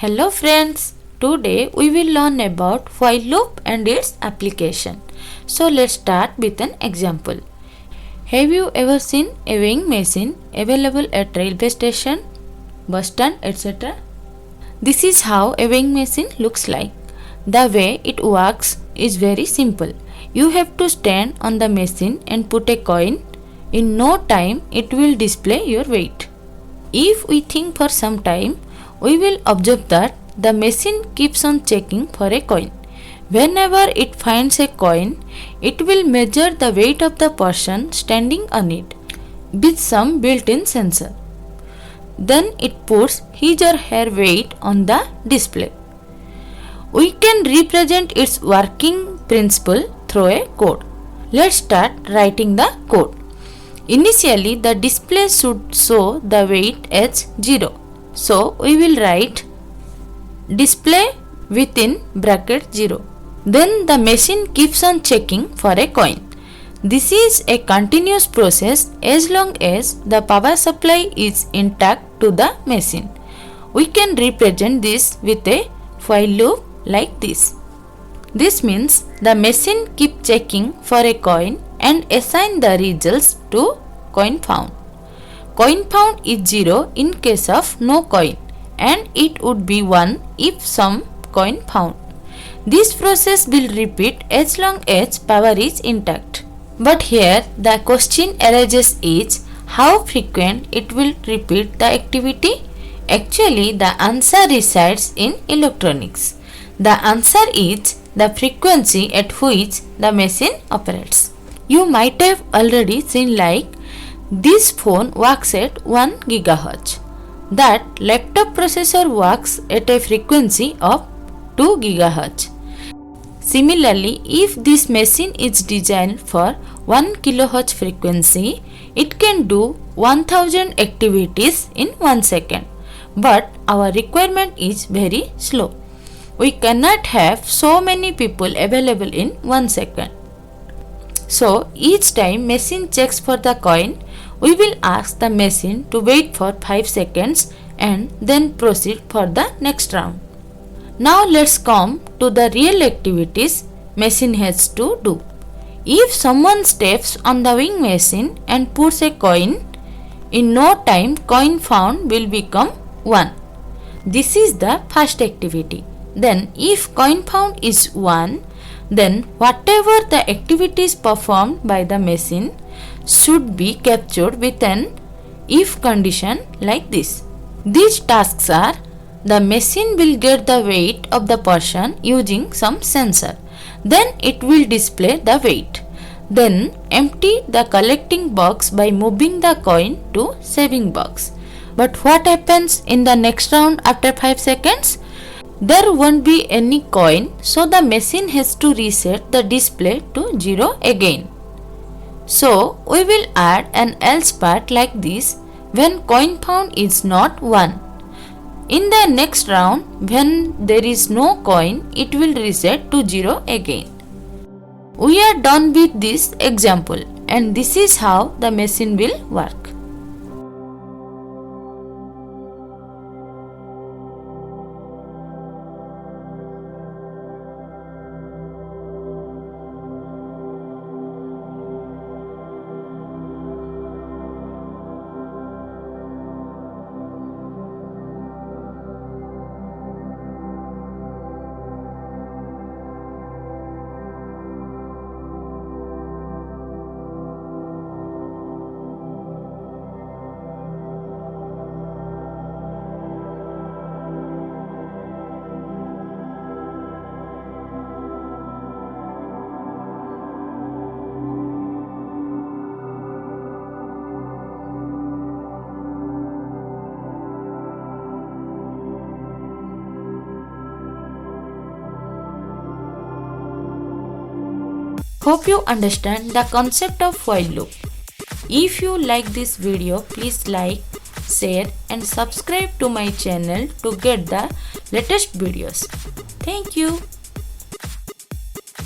Hello friends, today we will learn about while loop and its application. So let's start with an example. Have you ever seen a weighing machine available at railway station, bus stand, etc.? This is how a weighing machine looks like. The way it works is very simple. You have to stand on the machine and put a coin. In no time it will display your weight. If we think for some time, we will observe that the machine keeps on checking for a coin. Whenever it finds a coin, it will measure the weight of the person standing on it with some built-in sensor. Then it puts his or her weight on the display. We can represent its working principle through a code. Let's start writing the code. Initially, the display should show the weight as 0. So, we will write display within bracket 0. Then the machine keeps on checking for a coin. This is a continuous process as long as the power supply is intact to the machine. We can represent this with a while loop like this. This means the machine keeps checking for a coin and assign the results to coin found. Coin found is 0 in case of no coin and it would be 1 if some coin found. This process will repeat as long as power is intact. But here the question arises is how frequent it will repeat the activity? Actually, the answer resides in electronics. The answer is the frequency at which the machine operates. You might have already seen like this phone works at 1 GHz. That laptop processor works at a frequency of 2 GHz. Similarly, if this machine is designed for 1 kHz frequency, it can do 1000 activities in 1 second. But our requirement is very slow. We cannot have so many people available in 1 second. So, each time machine checks for the coin, we will ask the machine to wait for 5 seconds and then proceed for the next round. Now let's come to the real activities machine has to do. If someone steps on the weighing machine and puts a coin, in no time coin found will become 1. This is the first activity. Then if coin found is 1, then whatever the activities performed by the machine should be captured with an if condition like this. These tasks are: the machine will get the weight of the person using some sensor. Then it will display the weight. Then empty the collecting box by moving the coin to saving box. But what happens in the next round after 5 seconds? There won't be any coin, so the machine has to reset the display to 0 again. So, we will add an else part like this when coin found is not 1. In the next round, when there is no coin, it will reset to 0 again. We are done with this example and this is how the machine will work. Hope you understand the concept of while loop. If you like this video, please like, share and subscribe to my channel to get the latest videos. Thank you.